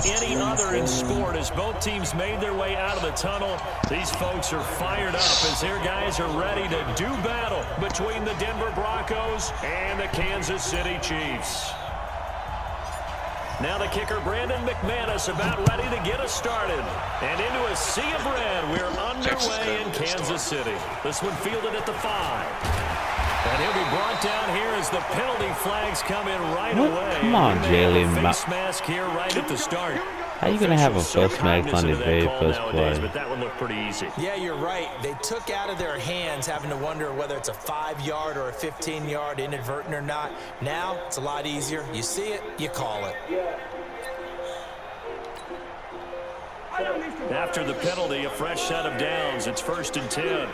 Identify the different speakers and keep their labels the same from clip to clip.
Speaker 1: any other in sport. As both teams made their way out of the tunnel, these folks are fired up as their guys are ready to do battle between the Denver Broncos and the Kansas City Chiefs. Now the kicker, Brandon McManus, about ready to get us started. And into a sea of red, we're underway in Kansas City. This one fielded at the 5. And he'll be brought down here as the penalty flags come in right away.
Speaker 2: Come on, Jalen.
Speaker 1: Face mask here right at the start.
Speaker 2: How you gonna have a face mask on the very first play?
Speaker 1: But that one looked pretty easy.
Speaker 3: Yeah, you're right. They took out of their hands having to wonder whether it's a 5-yard or a 15-yard, inadvertent or not. Now it's a lot easier. You see it, you call it.
Speaker 1: After the penalty, a fresh set of downs. It's 1st and 10.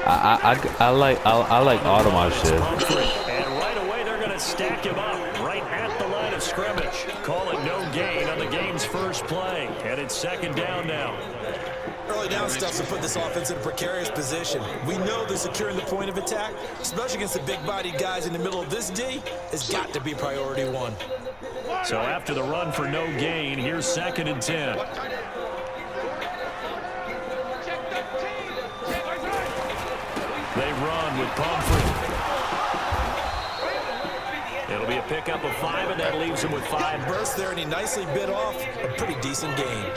Speaker 2: I like automate shit.
Speaker 1: And right away they're going to stack him up right at the line of scrimmage. Call it no gain on the game's first play. And it's 2nd down now.
Speaker 3: Early down stuff's to put this offense in a precarious position. We know that securing the point of attack, especially against the big-bodied guys in the middle of this D, has got to be priority 1.
Speaker 1: So after the run for no gain, here's 2nd and 10. They run with Pumphrey. It'll be a pickup of 5, and that leaves him with 5
Speaker 3: bursts there, and he nicely bit off a pretty decent gain.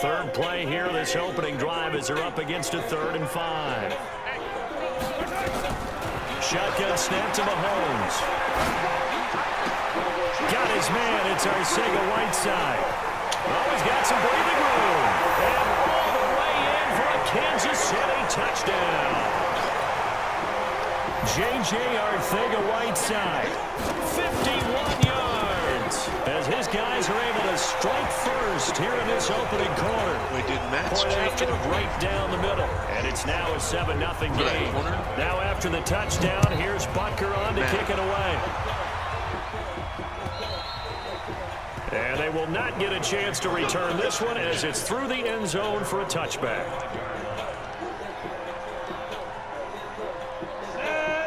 Speaker 1: Third play here, this opening drive as they're up against a 3rd and 5. Shotgun snap to Mahomes. Got his man. It's Arcega-Whiteside. Oh, he's got some breathing room. And all the way in for a Kansas City touchdown. J.J. Arcega-Whiteside, 51 yards. As his guys are able to strike first here in this opening quarter.
Speaker 4: We did match.
Speaker 1: Point after right down the middle. And it's now a 7-0 game. Now after the touchdown, here's Butker on to kick it away. And they will not get a chance to return this one as it's through the end zone for a touchback.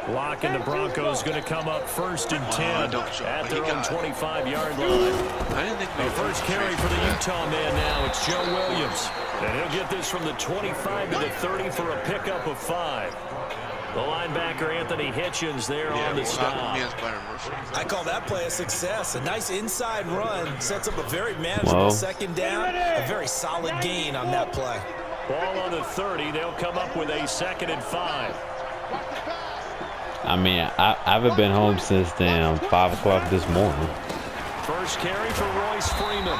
Speaker 1: Lock and the Broncos going to come up 1st and 10 at their own 25-yard line. The first carry for the Utah man now. It's Joe Williams. And he'll get this from the 25 to the 30 for a pickup of 5. The linebacker, Anthony Hitchens, there on the stop.
Speaker 3: I call that play a success. A nice inside run sets up a very manageable 2nd down. A very solid gain on that play.
Speaker 1: Ball on the 30. They'll come up with a 2nd and 5.
Speaker 2: I mean, I haven't been home since damn 5 o'clock this morning.
Speaker 1: First carry for Royce Freeman.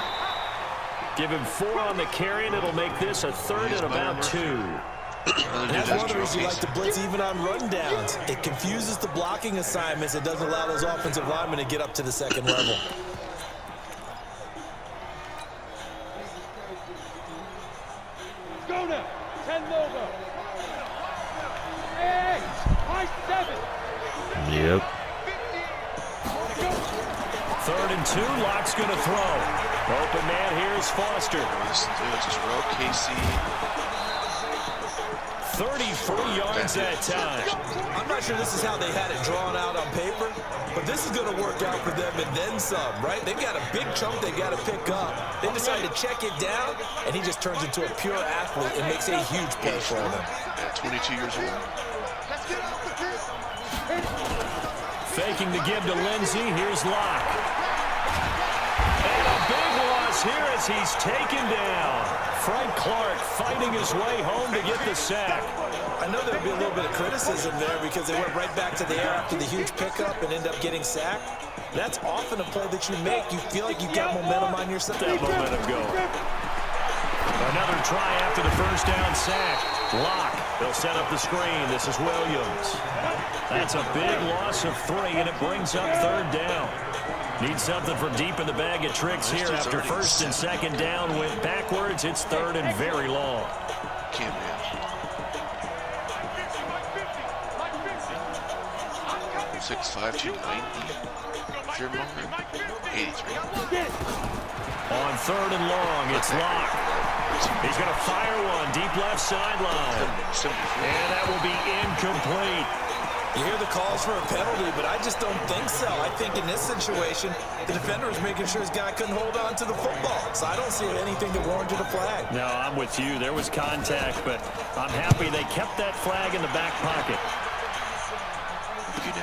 Speaker 1: Give him 4 on the carry, and it'll make this a 3rd and about 2.
Speaker 3: That's one of the reasons you like to blitz even on rundowns. It confuses the blocking assignments. It doesn't allow those offensive linemen to get up to the 2nd level.
Speaker 5: Go now. 10 over. 7.
Speaker 2: Yep.
Speaker 1: 3rd and 2. Locke's going to throw. Open man here is Foster.
Speaker 4: Just roll KC.
Speaker 1: 33 yards that time.
Speaker 3: I'm not sure this is how they had it drawn out on paper, but this is going to work out for them and then some, right? They've got a big chunk they got to pick up. They decide to check it down, and he just turns into a pure athlete and makes a huge play for them.
Speaker 4: At 22 years old.
Speaker 1: Faking the give to Lindsey. Here's Locke. And a big loss here as he's taken down. Frank Clark fighting his way home to get the sack.
Speaker 3: I know there'll be a little bit of criticism there because they went right back to the air after the huge pickup and end up getting sacked. That's often a play that you make. You feel like you've got momentum on your side.
Speaker 1: That momentum going. Another try after the first down sack. Locke. They'll set up the screen. This is Williams. That's a big loss of 3, and it brings up 3rd down. Need something from deep in the bag of tricks here after 1st and 2nd down. Went backwards. It's 3rd and very long.
Speaker 4: Can't be. 6'5", 290. 83.
Speaker 1: On 3rd and long, it's Locke. He's going to fire one deep left sideline. And that will be incomplete.
Speaker 3: You hear the calls for a penalty, but I just don't think so. I think in this situation, the defender was making sure his guy couldn't hold on to the football. So I don't see anything that warranted a flag.
Speaker 1: No, I'm with you. There was contact, but I'm happy they kept that flag in the back pocket.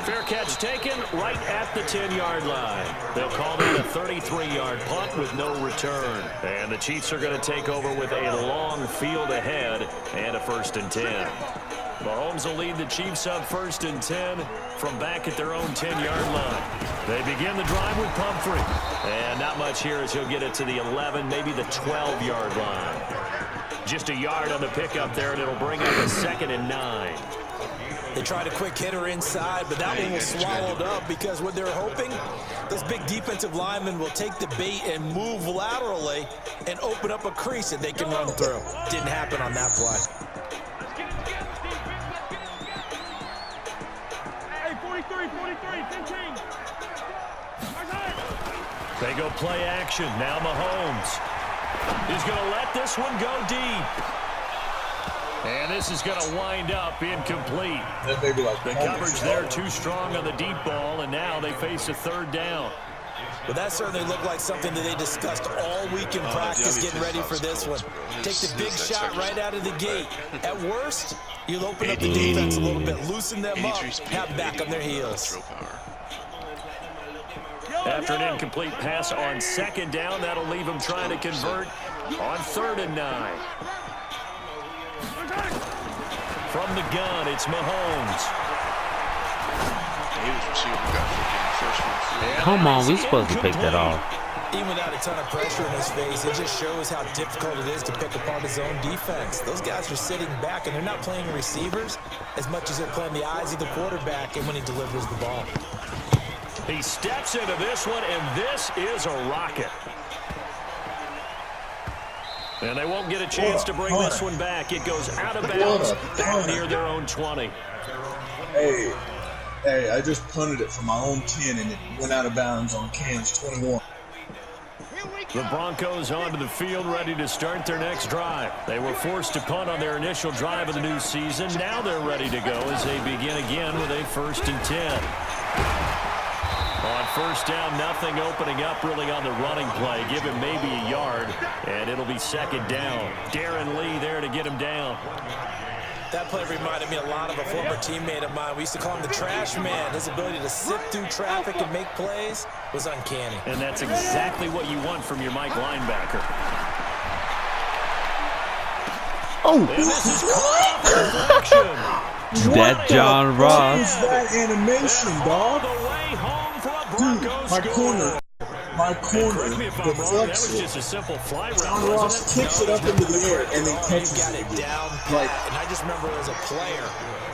Speaker 1: Fair catch taken right at the 10-yard line. They'll call that a 33-yard punt with no return. And the Chiefs are going to take over with a long field ahead and a 1st and 10. Mahomes will lead the Chiefs up 1st and 10 from back at their own 10-yard line. They begin the drive with Pumphrey. And not much here as he'll get it to the 11, maybe the 12-yard line. Just a yard on the pickup there, and it'll bring up a 2nd and 9.
Speaker 3: They tried a quick hitter inside, but that one was swallowed up because what they're hoping, those big defensive linemen will take the bait and move laterally and open up a crease that they can run through. Didn't happen on that play.
Speaker 5: Hey, 43, 15.
Speaker 1: They go play action. Now Mahomes. He's going to let this one go deep. And this is going to wind up incomplete. The coverage there too strong on the deep ball, and now they face a 3rd down.
Speaker 3: Well, that certainly looked like something that they discussed all week in practice, getting ready for this one. Take the big shot right out of the gate. At worst, you'll open up the defense a little bit, loosen them up, have them back on their heels.
Speaker 1: After an incomplete pass on 2nd down, that'll leave them trying to convert on 3rd and 9. From the gun, it's Mahomes.
Speaker 2: Come on, we supposed to pick that off.
Speaker 3: Even without a ton of pressure in his face, it just shows how difficult it is to pick apart his own defense. Those guys are sitting back, and they're not playing receivers as much as they're playing the eyes of the quarterback and when he delivers the ball.
Speaker 1: He steps into this one, and this is a rocket. And they won't get a chance to bring this one back. It goes out of bounds back near their own 20.
Speaker 6: Hey, I just punted it from my own 10, and it went out of bounds on Cam's 21.
Speaker 1: The Broncos onto the field, ready to start their next drive. They were forced to punt on their initial drive of the new season. Now they're ready to go as they begin again with a 1st and 10. On 1st down, nothing opening up really on the running play. Give him maybe a yard, and it'll be 2nd down. Darren Lee there to get him down.
Speaker 3: That play reminded me a lot of a former teammate of mine. We used to call him the trash man. His ability to sift through traffic and make plays was uncanny.
Speaker 1: And that's exactly what you want from your Mike linebacker.
Speaker 2: Oh!
Speaker 1: And this is caught off deflection.
Speaker 2: That John Ross.
Speaker 6: What is that animation, dog?
Speaker 1: All the way home for a Broncos score.
Speaker 6: My corner
Speaker 1: Correct me if I'm wrong, that was
Speaker 6: deflects it.
Speaker 1: just a simple fly route,
Speaker 6: John Ross
Speaker 1: wasn't it?
Speaker 6: kicks it up into the air and then
Speaker 3: They've
Speaker 6: catches
Speaker 3: got
Speaker 6: it.
Speaker 3: it down.
Speaker 6: Like,
Speaker 3: And I just remember as a player,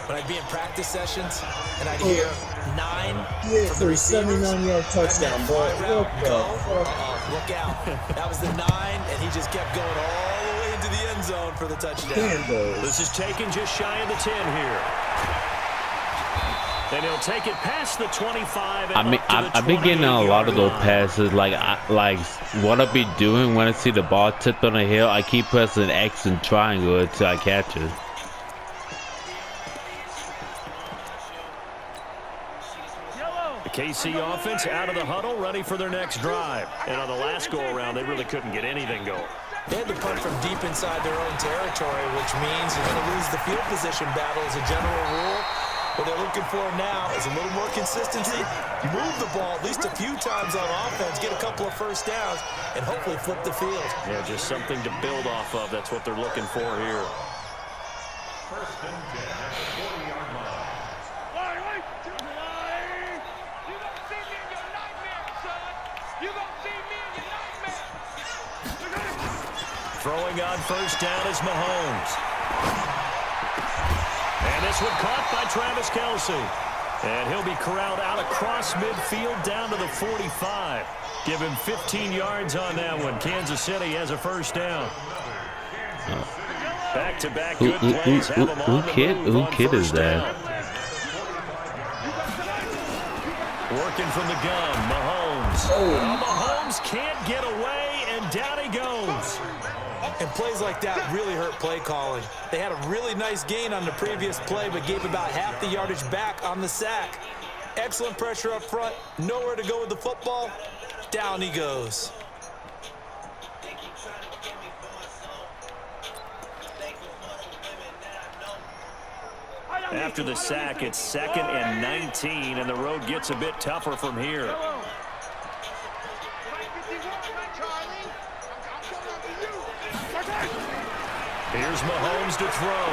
Speaker 3: when I'd be in practice sessions, and I'd hear 9
Speaker 6: yeah,
Speaker 3: from
Speaker 6: for
Speaker 3: the
Speaker 6: a
Speaker 3: receivers.
Speaker 6: 79-yard touchdown,
Speaker 3: And that
Speaker 6: boy.
Speaker 3: fly route,
Speaker 6: What the
Speaker 3: go.
Speaker 6: fuck?
Speaker 3: Look out. That was the 9, and he just kept going all the way into the end zone for the touchdown.
Speaker 6: Damn, though.
Speaker 1: This is taken just shy of the 10 here. And he'll take it past the 25. And
Speaker 2: I've been getting a lot of those passes. Like what I be doing when I see the ball tipped on the hill, I keep pressing X and triangle until I catch it.
Speaker 1: The KC offense out of the huddle, ready for their next drive. And on the last go-around, they really couldn't get anything going.
Speaker 3: They had to punt from deep inside their own territory, which means you're going to lose the field position battle as a general rule. What they're looking for now is a little more consistency, move the ball at least a few times on offense, get a couple of 1st downs, and hopefully flip the field.
Speaker 1: Yeah, just something to build off of. That's what they're looking for here. Throwing on 1st down is Mahomes. And this one caught by Travis Kelce. And he'll be corralled out across midfield down to the 45. Give him 15 yards on that one. Kansas City has a 1st down. Back-to-back good plays. Have them on the move
Speaker 2: Who
Speaker 1: on
Speaker 2: kid is
Speaker 1: 1st
Speaker 2: that?
Speaker 1: down. Working from the gun, Mahomes. Mahomes Mahomes can't get away, and down he goes.
Speaker 3: And plays like that really hurt play calling. They had a really nice gain on the previous play, but gave about half the yardage back on the sack. Excellent pressure up front. Nowhere to go with the football. Down he goes.
Speaker 1: After the sack, it's 2nd and 19, and the road gets a bit tougher from here. Here's Mahomes to throw.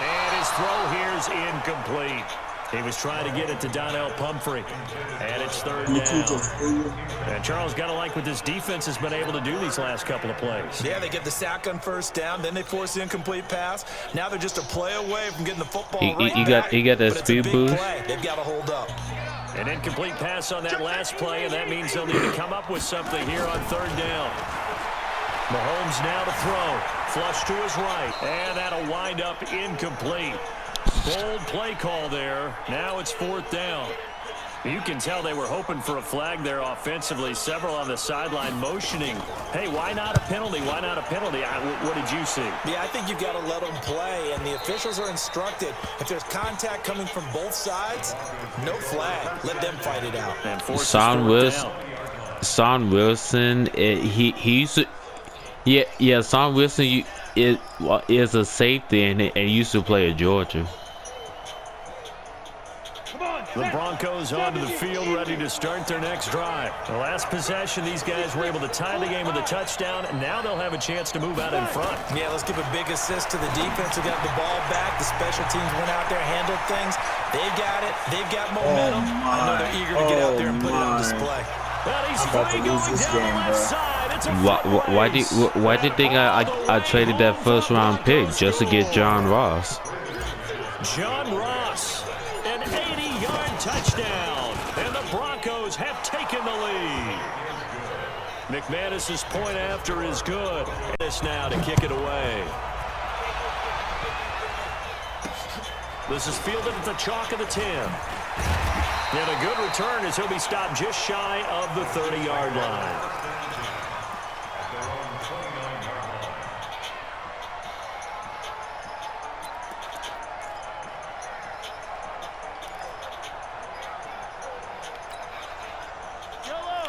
Speaker 1: And his throw here's incomplete. He was trying to get it to Donnell Pumphrey. And it's 3rd down. And Charles, got to like what this defense has been able to do these last couple of plays.
Speaker 3: Yeah, they get the sack on 1st down, then they force the incomplete pass. Now they're just a play away from getting the football
Speaker 2: He got that speed boost.
Speaker 3: They've got to hold up.
Speaker 1: An incomplete pass on that last play, and that means they'll need to come up with something here on 3rd down. Mahomes now to throw. Flush to his right. And that'll wind up incomplete. Bold play call there. Now it's 4th down. You can tell they were hoping for a flag there offensively. Several on the sideline motioning. Hey, why not a penalty? Why not a penalty? What did you see?
Speaker 3: Yeah, I think you've got to let them play, and the officials are instructed. If there's contact coming from both sides, no flag. Let them fight it out.
Speaker 1: And
Speaker 2: Son Wilson, he used to, Son Wilson is a safety and used to play at Georgia.
Speaker 1: The Broncos onto the field, ready to start their next drive. The last possession, these guys were able to tie the game with a touchdown, and now they'll have a chance to move out in front.
Speaker 3: Yeah, let's give a big assist to the defense who got the ball back. The special teams went out there, handled things. They got it. They've got momentum. I know they're eager to get out there and put it on display.
Speaker 1: Well, he's free going down the left side. It's a
Speaker 2: Why did they think I traded that 1st round pick just to get John Ross?
Speaker 1: John Ross, an 80-yard touchdown, and the Broncos have taken the lead. McManus's point after is good. This now to kick it away. This is fielded at the chalk of the 10. And a good return as he'll be stopped just shy of the 30-yard line.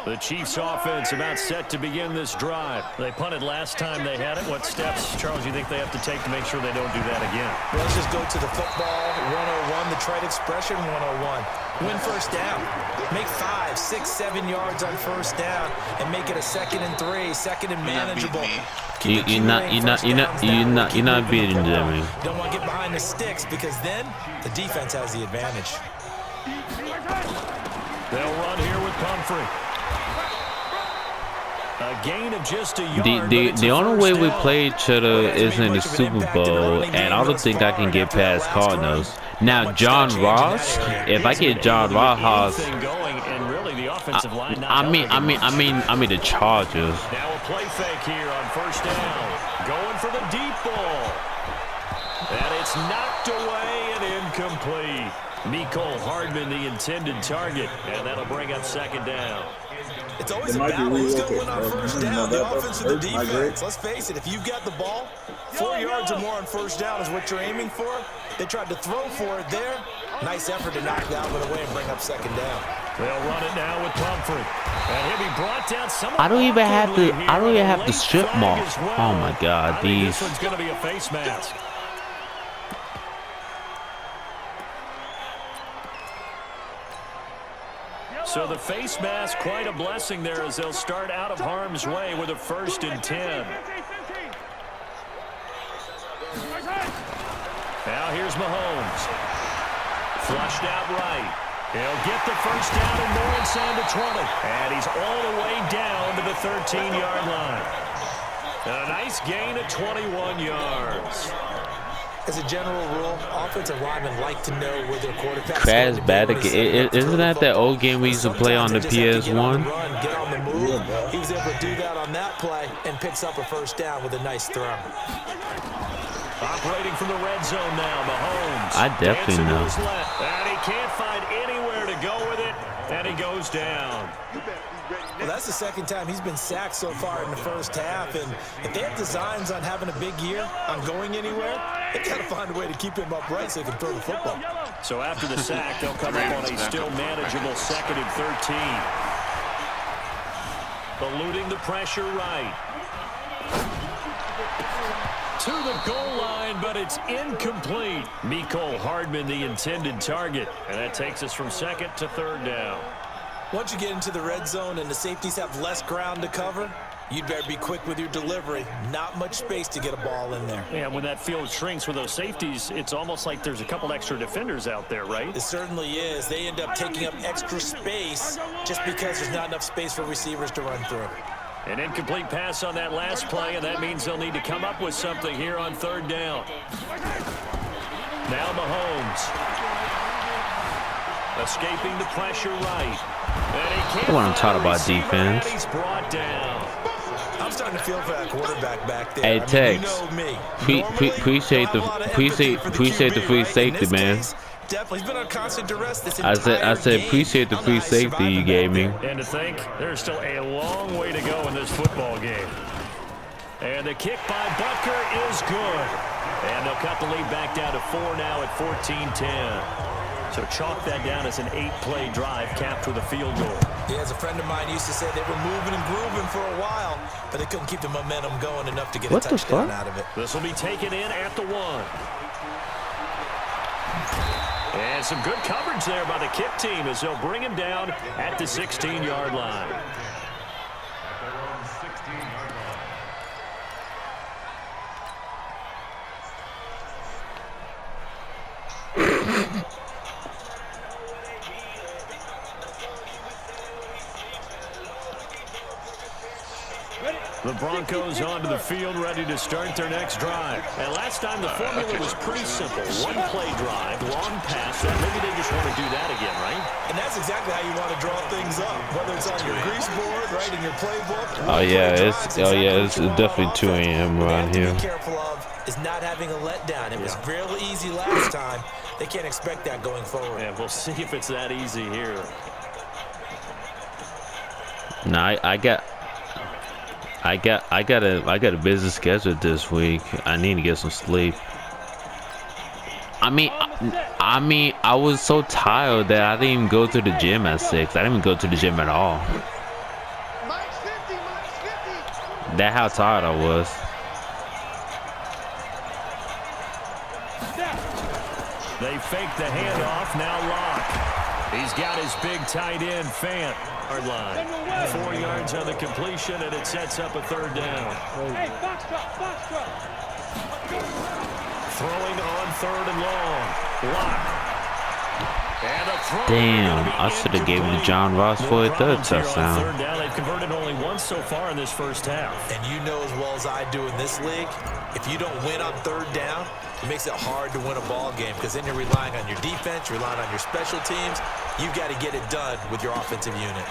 Speaker 1: The Chiefs offense about set to begin this drive. They punted last time they had it. What steps, Charles, you think they have to take to make sure they don't do that again?
Speaker 3: Well, let's just go to the football 101, the trite expression 101. Win 1st down. Make 5, 6, 7 yards on 1st down and make it a 2nd and 3, 2nd and manageable.
Speaker 2: You're not beating them.
Speaker 3: You don't want to get behind the sticks because then the defense has the advantage.
Speaker 1: They'll run here with Pumphrey. A gain of just a yard.
Speaker 2: The only way we play each other is in the Super Bowl, and I don't think I can get past Cardinals. Now, John Ross, if I get John Ross, I mean the Chargers.
Speaker 1: Now a play fake here on 1st down. Going for the deep ball. And it's knocked away and incomplete. Mecole Hardman, the intended target, and that'll bring up 2nd down.
Speaker 3: It's always a battle. Who's going to win on 1st down? The offense or the defense? Let's face it, if you've got the ball, 4 yards or more on 1st down is what you're aiming for. They tried to throw for it there. Nice effort to knock that one away and bring up 2nd down.
Speaker 1: They'll run it now with Pumphrey. And he'll be brought down.
Speaker 2: I don't even have to strip mall. Well. Oh my God,
Speaker 1: this one's going to be a face mask. So the face mask, quite a blessing there as they'll start out of harm's way with a 1st and 10. Now here's Mahomes. Flushed out right. He'll get the 1st down and more inside the 20. And he's all the way down to the 13-yard line. A nice gain of 21 yards.
Speaker 3: As a general rule, offensive linemen like to know where their quarterback's
Speaker 2: Crash Bandicoot. Isn't that old game we used to play on the PS1?
Speaker 3: Get on the move. He was able to do that on that play and picks up a 1st down with a nice throw.
Speaker 1: Operating from the red zone now, Mahomes.
Speaker 2: I definitely know.
Speaker 1: And he can't find anywhere to go with it. And he he goes down.
Speaker 3: Well, that's the second time he's been sacked so far in the first half, and if they have designs on having a big year, on going anywhere, they got to find a way to keep him upright so they can throw the football.
Speaker 1: So after the sack, they'll come up on a still manageable 2nd and 13. Eluding the pressure right. To the goal line, but it's incomplete. Mecole Hardman, the intended target. And that takes us from 2nd to 3rd down.
Speaker 3: Once you get into the red zone and the safeties have less ground to cover, you'd better be quick with your delivery. Not much space to get a ball in there.
Speaker 1: Yeah, when that field shrinks with those safeties, it's almost like there's a couple extra defenders out there, right?
Speaker 3: It certainly is. They end up taking up extra space just because there's not enough space for receivers to run through.
Speaker 1: An incomplete pass on that last play, and that means they'll need to come up with something here on 3rd down. Now Mahomes. Escaping the pressure right.
Speaker 2: What I'm talking about defense.
Speaker 1: He's brought down.
Speaker 3: I'm starting to feel for that quarterback back there.
Speaker 2: Hey, Tex.
Speaker 3: You know me.
Speaker 2: Appreciate the free safety, man.
Speaker 3: Definitely, he's been on constant duress this
Speaker 2: I said appreciate the free safety you gave me.
Speaker 1: And to think, there's still a long way to go in this football game. And the kick by Butker is good. And they'll cut the lead back down to 4 now at 14-10. So chalk that down as an 8-play drive capped with a field goal.
Speaker 3: Yeah, as a friend of mine used to say, they were moving and grooving for a while, but they couldn't keep the momentum going enough to get a touchdown out of it.
Speaker 1: This will be taken in at the 1. And some good coverage there by the kick team as they'll bring him down at the 16-yard line. The Broncos onto the field, ready to start their next drive. And last time the formula was pretty simple. 1-play drive, long pass. Maybe they just want to do that again, right?
Speaker 3: And that's exactly how you want to draw things up. Whether it's on your grease board, right, in your playbook.
Speaker 2: Oh yeah, it's definitely 2 a.m. around here.
Speaker 3: What you have to be careful of is not having a letdown. It was real easy last time. They can't expect that going forward.
Speaker 1: Yeah, we'll see if it's that easy here.
Speaker 2: Nah, I got a busy schedule this week. I need to get some sleep. I mean, I was so tired that I didn't even go to the gym at 6. I didn't even go to the gym at all. That's how tired I was.
Speaker 1: They fake the handoff, now Locke. He's got his big tight end, Fant. Line. 4 yards on the completion, and it sets up a 3rd down.
Speaker 5: Hey, box truck.
Speaker 1: Throwing on 3rd and long. Locke. And a throw.
Speaker 2: Damn, I should have given to John Ross for a 3rd touchdown.
Speaker 1: 3rd down. They've converted only once so far in this first half.
Speaker 3: And you know as well as I do in this league, if you don't win on 3rd down, it makes it hard to win a ball game because then you're relying on your defense, you're relying on your special teams. You've got to get it done with your offensive unit.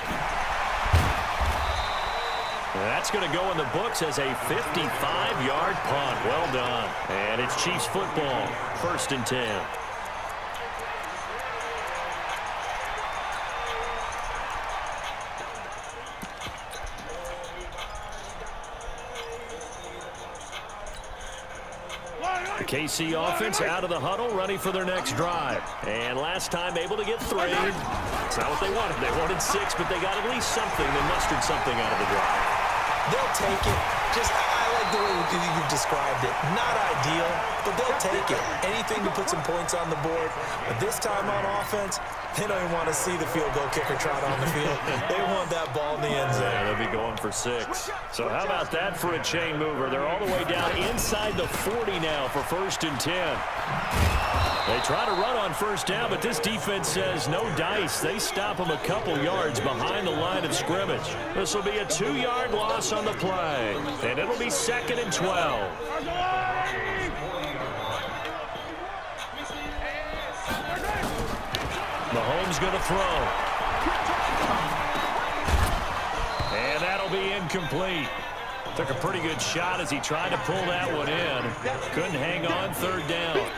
Speaker 1: That's going to go in the books as a 55-yard punt. Well done. And it's Chiefs football, 1st and 10. The KC offense out of the huddle, ready for their next drive. And last time able to get 3. It's not what they wanted. They wanted 6, but they got at least something. They mustered something out of the drive.
Speaker 3: They'll take it. I like the way you described it. Not ideal, but they'll take it. Anything to put some points on the board. But this time on offense, they don't even want to see the field goal kicker trot on the field. They want that ball in the end zone.
Speaker 1: Yeah, they'll be going for 6. So how about that for a chain mover? They're all the way down inside the 40 now for 1st and 10. They try to run on 1st down, but this defense says no dice. They stop them a couple yards behind the line of scrimmage. This will be a 2-yard loss on the play, and it'll be 2nd and 12. Mahomes going to throw. And that'll be incomplete. Took a pretty good shot as he tried to pull that one in. Couldn't hang on 3rd down.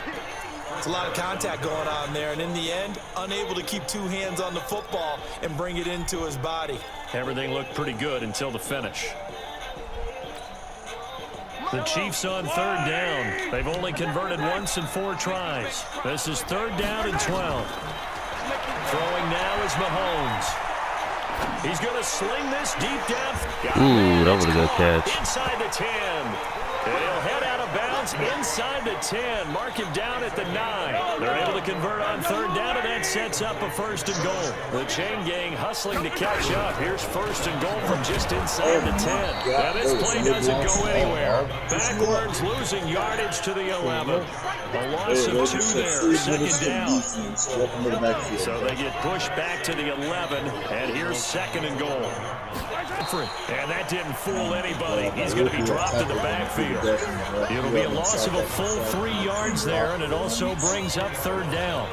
Speaker 3: It's a lot of contact going on there, and in the end, unable to keep two hands on the football and bring it into his body.
Speaker 1: Everything looked pretty good until the finish. The Chiefs on third down. They've only converted once in 4 tries. This is third down and 12. Throwing now is Mahomes. He's going to sling this deep down.
Speaker 2: Ooh, that was a good catch.
Speaker 1: Inside the 10. And he'll head out of bounds inside the 10. Mark him down at the 9. They're able to convert on third down, and that sets up a first and goal. The chain gang hustling to catch up. Here's first and goal from just inside the 10. Now this play doesn't go anywhere. Backwards, losing yardage to the 11. A loss of 2 there, second down. So they get pushed back to the 11, and here's second and goal. And that didn't fool anybody. He's going to be dropped in the backfield. It'll be a loss of a full 3 yards there, and it also brings up third down.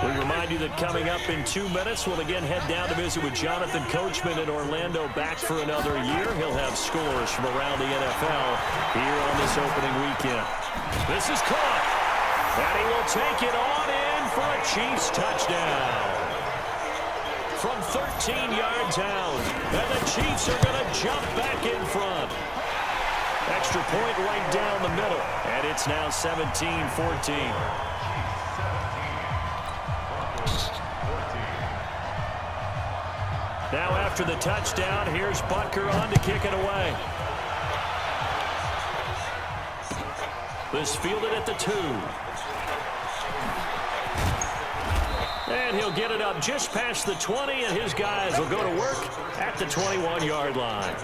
Speaker 1: We remind you that coming up in 2 minutes, we'll again head down to visit with Jonathan Coachman in Orlando, back for another year. He'll have scores from around the NFL here on this opening weekend. This is caught, and he will take it on in for a Chiefs touchdown. From 13 yards out, and the Chiefs are going to jump back in front. Extra point right down the middle, and it's now 17-14. Now after the touchdown, here's Butker on to kick it away. This fielded at the 2. And he'll get it up just past the 20, and his guys will go to work at the 21-yard line.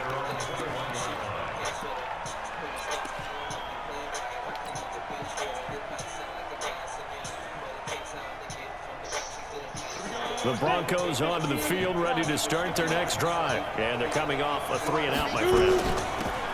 Speaker 1: The Broncos onto the field, ready to start their next drive. And they're coming off a 3-and-out, my friend.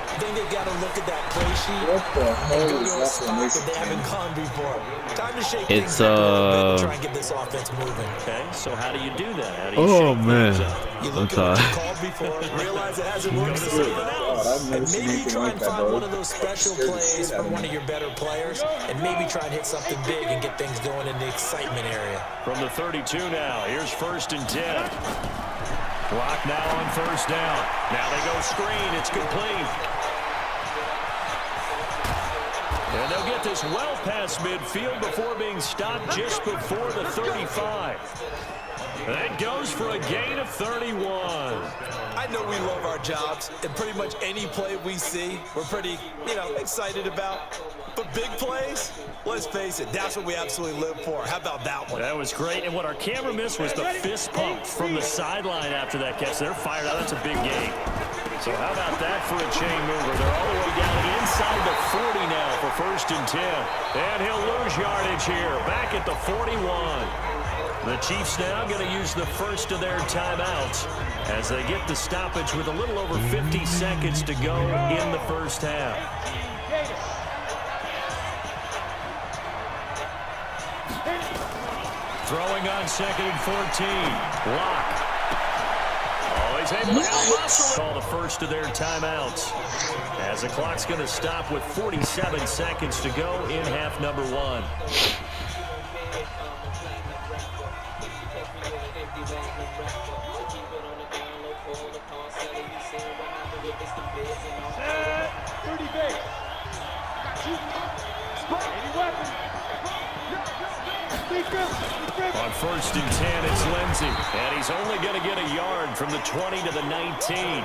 Speaker 3: I think they've got to look at that play sheet and go to a spot that they haven't gone before. Time to shake things up a little bit and try and get this offense moving.
Speaker 1: Okay, so how do you do that? How do you shake things up?
Speaker 3: You look at what you called before, realize it hasn't worked for someone else, and maybe you try and find one of those special plays from one of your better players, and maybe try and hit something big and get things going in the excitement area.
Speaker 1: From the 32 now, here's first and 10. Clock now on first down. Now they go screen. It's complete. And they'll get this well past midfield before being stopped just before the 35. That goes for a gain of 31.
Speaker 3: I know we love our jobs, and pretty much any play we see, we're pretty, excited about. But big plays, let's face it, that's what we absolutely live for. How about that one?
Speaker 1: That was great, and what our camera missed was the fist pump from the sideline after that catch. They're fired out. That's a big gain. So how about that for a chain mover? They're all the way down inside the 40 now for first and 10. And he'll lose yardage here, back at the 41. The Chiefs now going to use the first of their timeouts as they get the stoppage with a little over 50 seconds to go in the first half. Throwing on second and 14. Lock. Oh, he's able to out-muscle. Call the first of their timeouts as the clock's going to stop with 47 seconds to go in half number 1. On first and 10, it's Lindsey, and he's only going to get a yard from the 20 to the 19.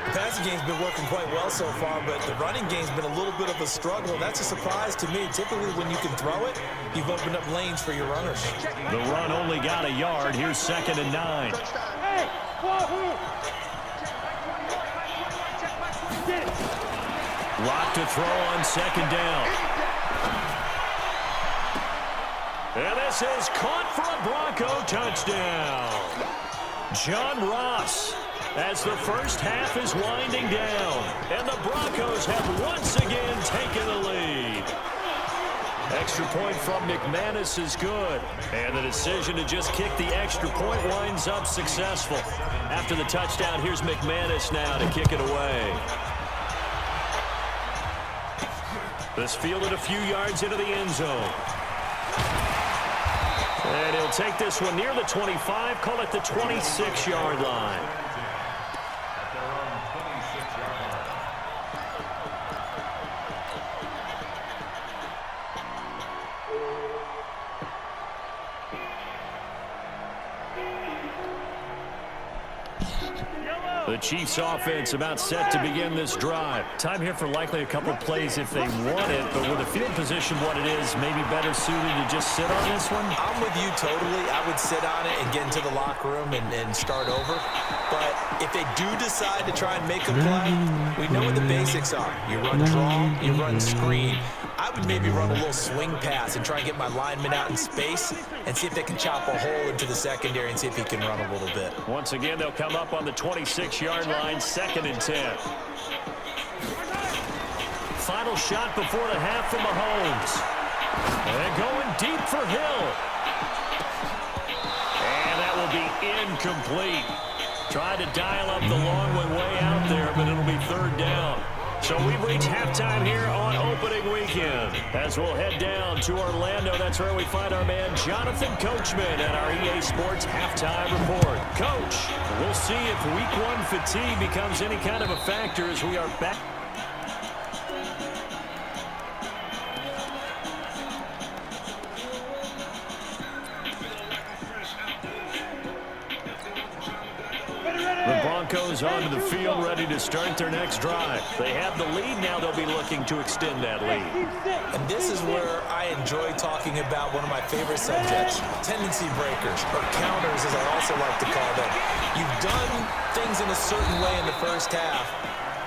Speaker 3: The passing game's been working quite well so far, but the running game's been a little bit of a struggle, and that's a surprise to me. Typically, when you can throw it, you've opened up lanes for your runners.
Speaker 1: The run only got a yard. Here's second and 9.
Speaker 5: Hey, Quavo!
Speaker 1: Lock to throw on second down. And this is caught for a Bronco touchdown. John Ross, as the first half is winding down, and the Broncos have once again taken the lead. Extra point from McManus is good, and the decision to just kick the extra point winds up successful. After the touchdown, here's McManus now to kick it away. This fielded a few yards into the end zone. And he'll take this one near the 25, call it the 26-yard line. The Chiefs offense about set to begin this drive. Time here for likely a couple plays if they want it, but with the field position what it is, maybe better suited to just sit on this one?
Speaker 3: I'm with you totally. I would sit on it and get into the locker room and start over. But if they do decide to try and make a play, we know what the basics are. You run draw, you run screen. I would maybe run a little swing pass and try and get my lineman out in space and see if they can chop a hole into the secondary and see if he can run a little bit.
Speaker 1: Once again, they'll come up on the 26-yard line, 2nd and 10. Final shot before the half from Mahomes. And going deep for Hill. And that will be incomplete. Tried to dial up the long one way out there, but it'll be 3rd down. So we've reached halftime here on opening weekend. As we'll head down to Orlando, that's where we find our man Jonathan Coachman at our EA Sports Halftime Report. Coach, we'll see if Week 1 fatigue becomes any kind of a factor as we are back. The Broncos onto the field, ready to start their next drive. They have the lead now. They'll be looking to extend that lead.
Speaker 3: And this is where I enjoy talking about one of my favorite subjects, tendency breakers, or counters as I also like to call them. You've done things in a certain way in the first half,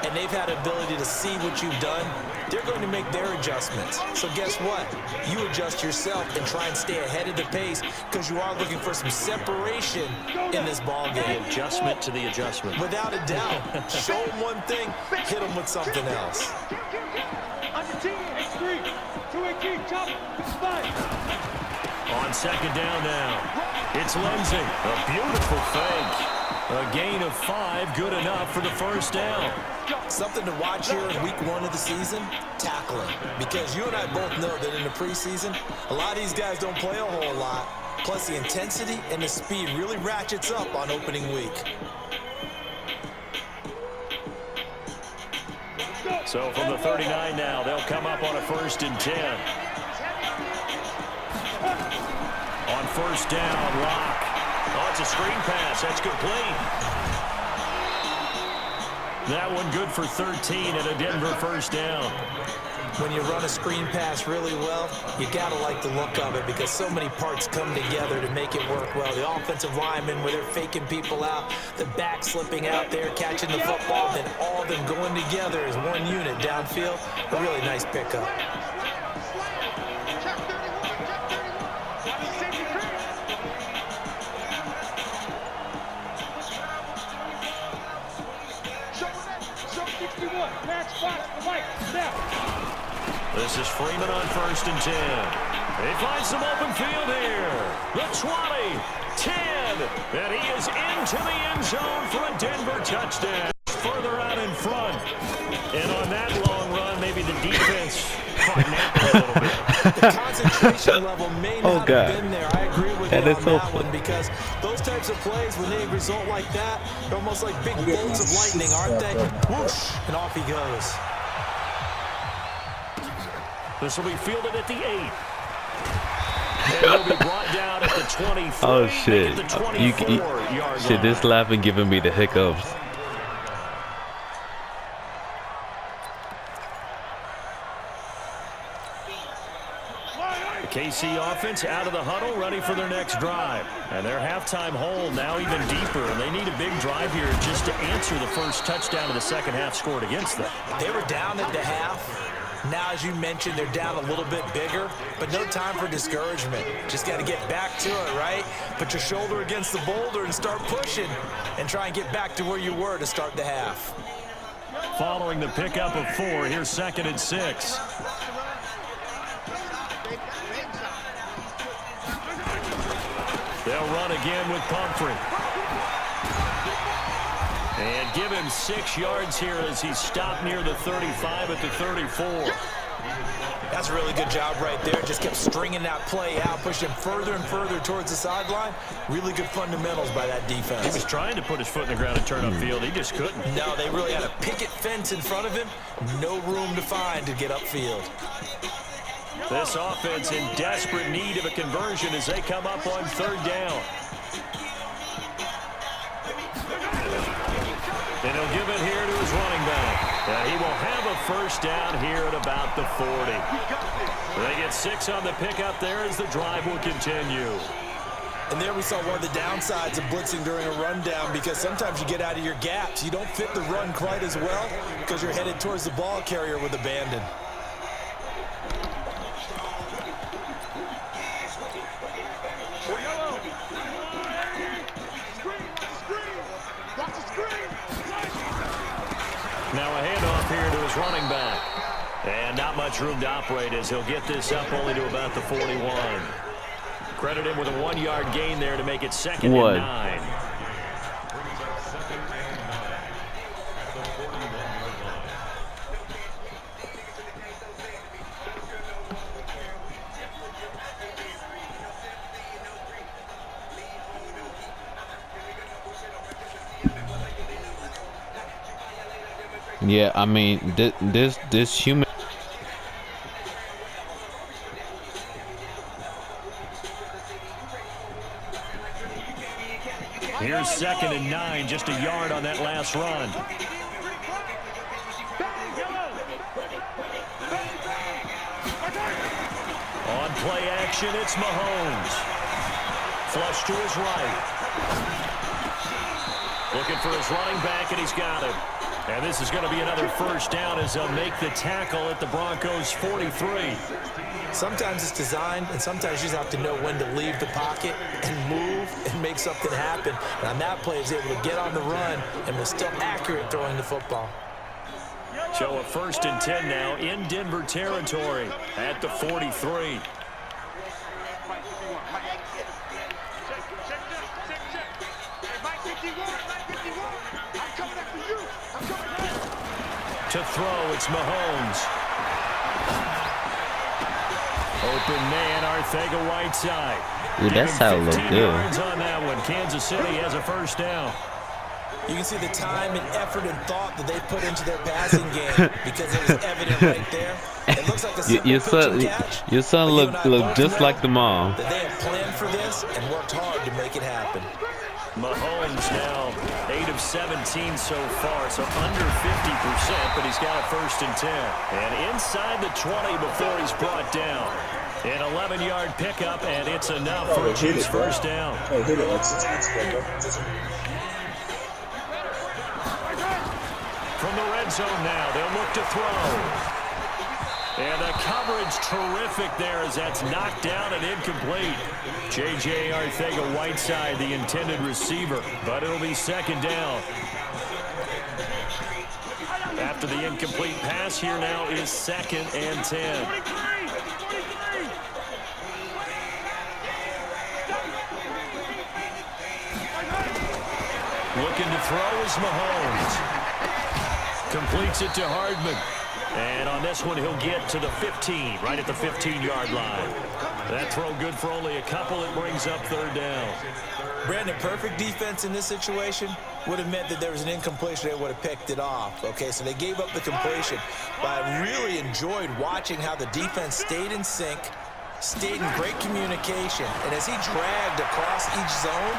Speaker 3: and they've had ability to see what you've done. They're going to make their adjustments. So guess what? You adjust yourself and try and stay ahead of the pace because you are looking for some separation in this ball game.
Speaker 1: The adjustment to the adjustment.
Speaker 3: Without a doubt. Show them one thing, hit them with something else.
Speaker 1: On 2nd down now, it's Lindsay. A beautiful fake. A gain of 5, good enough for the 1st down.
Speaker 3: Something to watch here in Week 1 of the season, tackling. Because you and I both know that in the preseason, a lot of these guys don't play a whole lot. Plus the intensity and the speed really ratchets up on opening week.
Speaker 1: So from the 39 now, they'll come up on a 1st and 10. On 1st down, Locke. Oh, it's a screen pass. That's complete. That one good for 13 and a Denver 1st down.
Speaker 3: When you run a screen pass really well, you got to like the look of it because so many parts come together to make it work well. The offensive linemen, where they're faking people out, the back slipping out there, catching the football, then all of them going together as one unit downfield. A really nice pickup.
Speaker 1: This is Freeman on 1st and 10. They find some open field here. The 20, 10, and he is into the end zone for a Denver touchdown. Further out in front. And on that long run, maybe the defense caught napping a little bit.
Speaker 3: The concentration level may not have been there. I agree with you on that one because those types of plays, when they result like that, they're almost like big bolts of lightning, aren't they? Whoosh, and off he goes.
Speaker 1: This will be fielded at the 8. And it'll be brought down at the 23.
Speaker 2: Oh shit!
Speaker 1: The 24-yard
Speaker 2: Shit, this laughing giving me the hiccups.
Speaker 1: The KC offense out of the huddle, ready for their next drive. And their halftime hole now even deeper. And they need a big drive here just to answer the first touchdown of the second half scored against them.
Speaker 3: They were down at the half. Now, as you mentioned, they're down a little bit bigger, but no time for discouragement. Just got to get back to it, right? Put your shoulder against the boulder and start pushing and try and get back to where you were to start the half.
Speaker 1: Following the pickup of 4, here's 2nd and 6. They'll run again with Pumphrey. And give him 6 yards here as he stopped near the 35 at the 34.
Speaker 3: That's a really good job right there. Just kept stringing that play out, pushed him further and further towards the sideline. Really good fundamentals by that defense.
Speaker 1: He was trying to put his foot in the ground and turn upfield. He just couldn't.
Speaker 3: No, they really had a picket fence in front of him. No room to find to get upfield.
Speaker 1: This offense in desperate need of a conversion as they come up on third down. And he'll give it here to his running back. He will have a first down here at about the 40. They get 6 on the pickup there as the drive will continue.
Speaker 3: And there we saw one of the downsides of blitzing during a rundown, because sometimes you get out of your gaps. You don't fit the run quite as well because you're headed towards the ball carrier with abandon.
Speaker 1: Now a handoff here to his running back. And not much room to operate as he'll get this up only to about the 41. Credit him with a 1-yard gain there to make it 2nd and 9.
Speaker 2: Yeah, I mean, this human.
Speaker 1: Here's 2nd and 9, just a yard on that last run. On play action, it's Mahomes. Flush to his right. Looking for his running back, and he's got it. And this is going to be another first down as they'll make the tackle at the Broncos' 43.
Speaker 3: Sometimes it's designed, and sometimes you just have to know when to leave the pocket and move and make something happen. And on that play, he was able to get on the run and was still accurate throwing the football.
Speaker 1: So a 1st and 10 now in Denver territory at the 43. To throw, it's Mahomes. Open man, Arcega-Whiteside.
Speaker 2: Ooh, that's how it looked good.
Speaker 1: Yards on that one. Kansas City has a first down.
Speaker 3: You can see the time and effort and thought that they put into their passing game because it was evident right there. It looks like a simple catch.
Speaker 2: Your son look just like the mom.
Speaker 3: That they have planned for this and worked hard to make it happen.
Speaker 1: Mahomes now 8 of 17 so far, so under 50%, but he's got a 1st and 10. And inside the 20 before he's brought down. An 11-yard pickup, and it's enough for a Chiefs first down.
Speaker 6: Oh, hit it like 6 minutes ago.
Speaker 1: From the red zone now, they'll look to throw. And the coverage terrific there as that's knocked down and incomplete. J.J. Arcega-Whiteside, the intended receiver, but it'll be 2nd down. After the incomplete pass, here now is 2nd and 10. Looking to throw is Mahomes. Completes it to Hardman. And on this one, he'll get to the 15, right at the 15-yard line. That throw good for only a couple. It brings up 3rd down.
Speaker 3: Brandon, perfect defense in this situation would have meant that there was an incompletion. They would have picked it off. Okay, so they gave up the completion. But I really enjoyed watching how the defense stayed in sync, stayed in great communication. And as he dragged across each zone,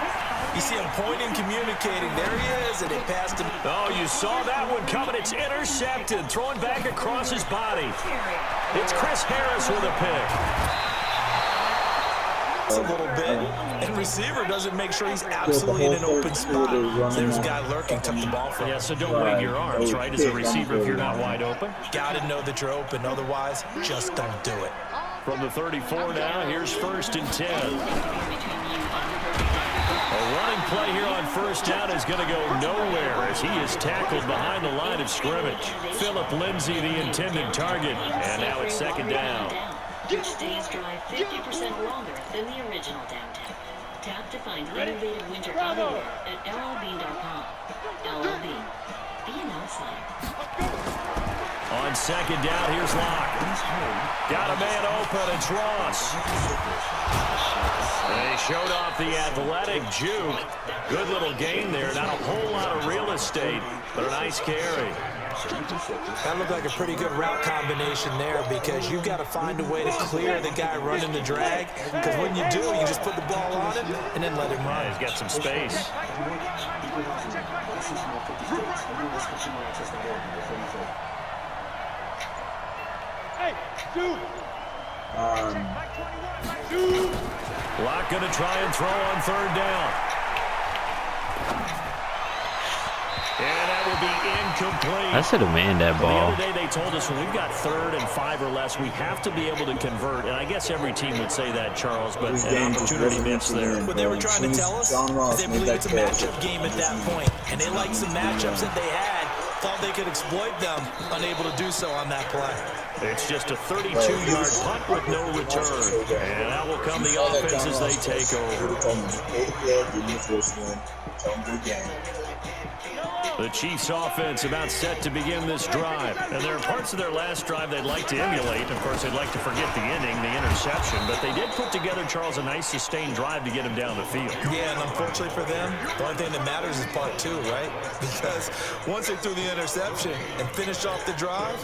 Speaker 3: you see him pointing, communicating. There he is, and it passed him.
Speaker 1: Oh, you saw that one coming. It's intercepted, throwing back across his body. It's Chris Harris with a pick.
Speaker 3: A little bit, and receiver doesn't make sure he's absolutely in an open spot. So there's a guy lurking, took the ball from him.
Speaker 1: Yeah, so don't wave your arms, right, as a receiver if you're not wide open.
Speaker 3: Got to know that you're open, otherwise, just don't do it.
Speaker 1: From the 34 now, here's 1st and 10. A running play here on 1st down is going to go nowhere as he is tackled behind the line of scrimmage. Philip Lindsay, the intended target, and now it's 2nd down.
Speaker 7: Which days drive 50% longer than the original downtown. Tap to find innovative winter outerwear at LLbean.com. LLbean. Be an outsider.
Speaker 1: On second down, here's Locke. Got a man open, it's Ross. They showed off the athletic juke. Good little gain there. Not a whole lot of real estate, but a nice carry.
Speaker 3: That looked like a pretty good route combination there because you've got to find a way to clear the guy running the drag. Because when you do, you just put the ball on him and then let him run.
Speaker 1: Yeah, he's got some space.
Speaker 5: Hey, dude.
Speaker 1: Locke going to try and throw on third down. And that will be incomplete.
Speaker 2: I should have manned that ball.
Speaker 1: The other day they told us when we've got 3rd and 5 or less, we have to be able to convert. And I guess every team would say that, Charles, but an opportunity missed there.
Speaker 3: What they were trying to tell us is they believe it's a matchup game at that point. And they liked some matchups that they had, thought they could exploit them, unable to do so on that play.
Speaker 1: It's just a 32-yard punt with no return. And that will come the offense as they take over. The Chiefs offense about set to begin this drive. And there are parts of their last drive they'd like to emulate. Of course, they'd like to forget the ending, the interception. But they did put together, Charles, a nice sustained drive to get him down the field.
Speaker 3: Yeah, and unfortunately for them, the only thing that matters is part 2, right? Because once they threw the interception and finished off the drive,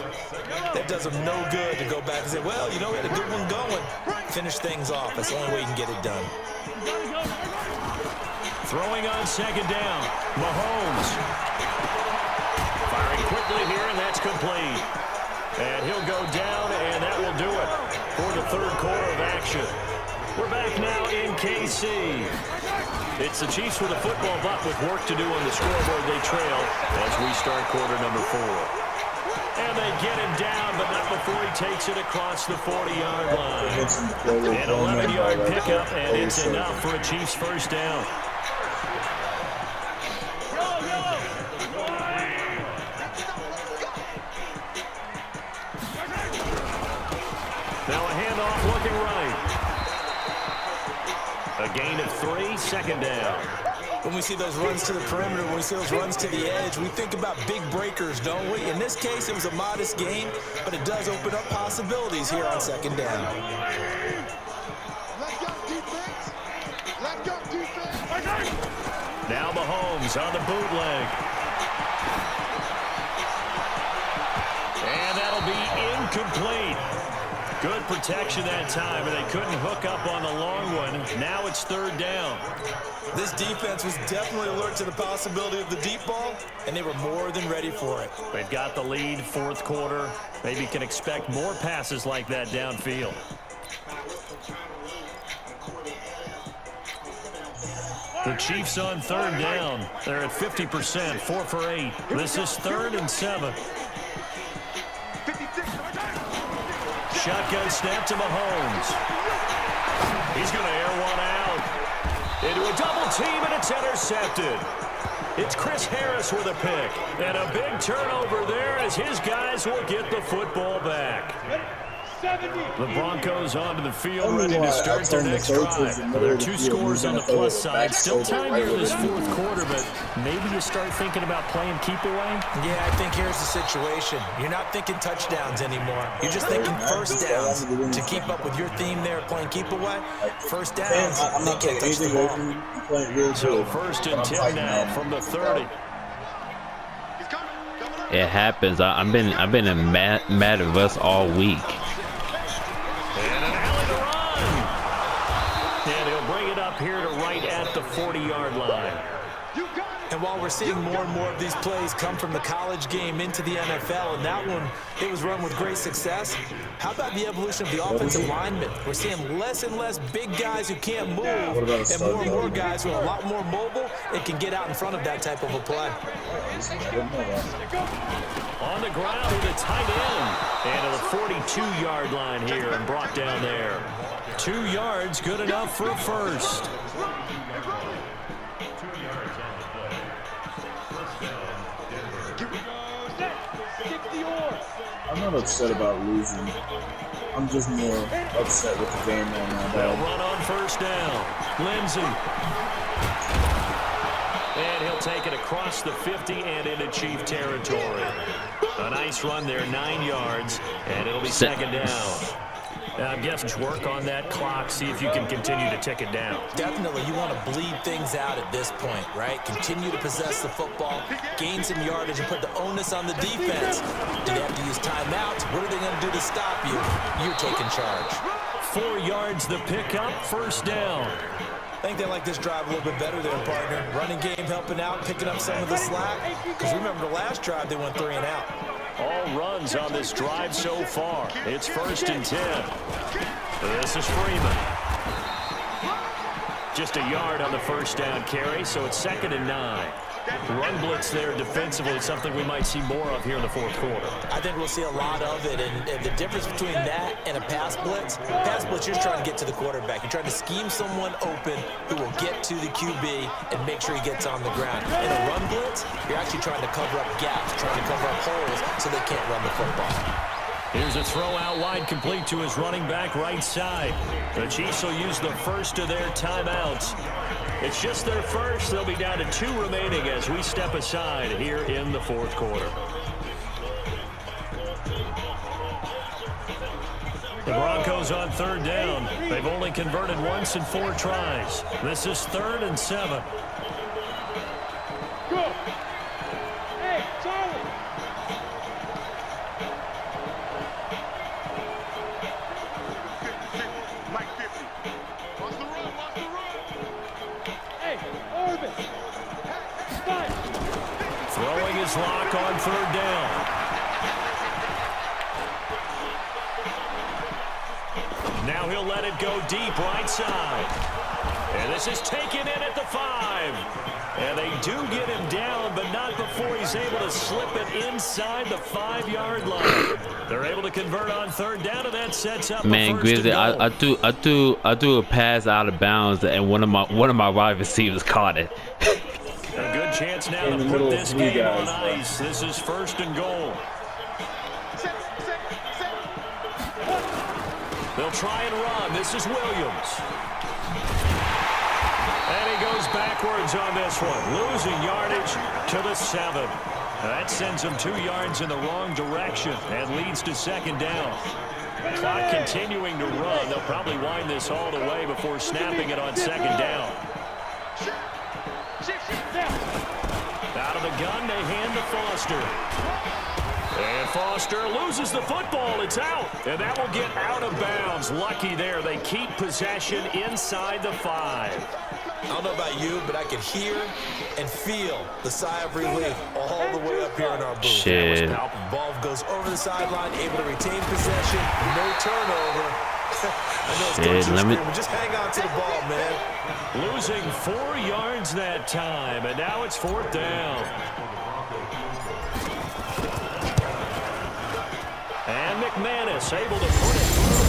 Speaker 3: that does them no good to go back and say, well, you know, we had a good one going. Finish things off. That's the only way you can get it done.
Speaker 1: Throwing on second down, Mahomes. Firing quickly here, and that's complete. And he'll go down, and that will do it for the 3rd quarter of action. We're back now in KC. It's the Chiefs with a football, but with work to do on the scoreboard, they trail as we start quarter number 4. And they get him down, but not before he takes it across the 40-yard line. An 11-yard pickup, and it's enough for a Chiefs first down. Now a handoff looking right. A gain of 3, second down.
Speaker 3: When we see those runs to the perimeter, when we see those runs to the edge, we think about big breakers, don't we? In this case, it was a modest gain, but it does open up possibilities here on second down.
Speaker 1: Now Mahomes on the bootleg. And that'll be incomplete. Good protection that time, and they couldn't hook up on the long one. Now it's 3rd down.
Speaker 3: This defense was definitely alert to the possibility of the deep ball, and they were more than ready for it.
Speaker 1: They've got the lead, 4th quarter. Maybe can expect more passes like that downfield. The Chiefs on 3rd down. They're at 50%, 4 for 8. This is 3rd and 7. Shotgun snap to Mahomes. He's going to air one out. Into a double team, and it's intercepted. It's Chris Harris with a pick. And a big turnover there as his guys will get the football back. The Broncos onto the field, ready to start their next drive. There are 2 scores on the plus side. Still time here in this 4th quarter, but maybe you start thinking about playing keep away?
Speaker 3: Yeah, I think here's the situation. You're not thinking touchdowns anymore. You're just thinking first downs. To keep up with your theme there, playing keep away, first downs, they can't touch the ball.
Speaker 1: So 1st and 10 now from the 30.
Speaker 2: It happens. I've been mad of us all week.
Speaker 1: And an alley to run. And he'll bring it up here to right at the 40-yard line.
Speaker 3: And while we're seeing more and more of these plays come from the college game into the NFL, and that one, it was run with great success, how about the evolution of the offensive linemen? We're seeing less and less big guys who can't move, and more guys who are a lot more mobile and can get out in front of that type of a play.
Speaker 1: On the ground with a tight end. And to the 42-yard line here and brought down there. 2 yards, good enough for a first.
Speaker 6: I'm not upset about losing. I'm just more upset with the game right now.
Speaker 1: They'll run on first down. Lindsey. And he'll take it across the 50 and into Chief territory. A nice run there, 9 yards, and it'll be second down. I guess just work on that clock, see if you can continue to tick it down.
Speaker 3: Definitely, you want to bleed things out at this point, right? Continue to possess the football, gain some yardage, and put the onus on the defense. Do they have to use timeouts? What are they going to do to stop you? You're taking charge.
Speaker 1: 4 yards the pickup, first down.
Speaker 3: I think they like this drive a little bit better there, partner. Running game helping out, picking up some of the slack. Because remember the last drive, they went 3 and out.
Speaker 1: All runs on this drive so far. It's 1st and 10. This is Freeman. Just a yard on the first down carry, so it's 2nd and 9. Run blitz there defensively, something we might see more of here in the 4th quarter.
Speaker 3: I think we'll see a lot of it, and the difference between that and a pass blitz, you're trying to get to the quarterback. You're trying to scheme someone open who will get to the QB and make sure he gets on the ground. In a run blitz, you're actually trying to cover up gaps, trying to cover up holes so they can't run the football.
Speaker 1: Here's a throw out wide, complete to his running back right side. The Chiefs will use the first of their timeouts. It's just their first. They'll be down to 2 remaining as we step aside here in the 4th quarter. The Broncos on 3rd down. They've only converted once in 4 tries. This is 3rd and 7.
Speaker 5: Go. Hey, Charlie. Mike 50. Watch the run, watch the run. Hey, Orban. Fight.
Speaker 1: Throwing his lock on 3rd down. Now he'll let it go deep right side. And this is taken in at the 5. And they do get him down, but not before he's able to slip it inside the 5-yard line. They're able to convert on 3rd down, and that sets up.
Speaker 2: Man, Grizzly, I threw a pass out of bounds, and one of my wide receivers caught it.
Speaker 1: A good chance now to put this game on ice. This is 1st and goal. They'll try and run. This is Williams. And he goes backwards on this one, losing yardage to the 7. That sends him 2 yards in the wrong direction and leads to 2nd down. Clock continuing to run. They'll probably wind this all the way before snapping it on 2nd down. Out of the gun, they hand to Foster. And Foster loses the football. It's out. And that will get out of bounds. Lucky there. They keep possession inside the 5.
Speaker 3: I don't know about you, but I can hear and feel the sigh of relief all the way up here in our booth.
Speaker 2: Shit.
Speaker 3: The ball goes over the sideline, able to retain possession, no turnover. I know it's
Speaker 2: Shit, let me...
Speaker 3: Just hang on to the ball, man.
Speaker 1: Losing 4 yards that time, and now it's 4th down. And McManus able to put it through.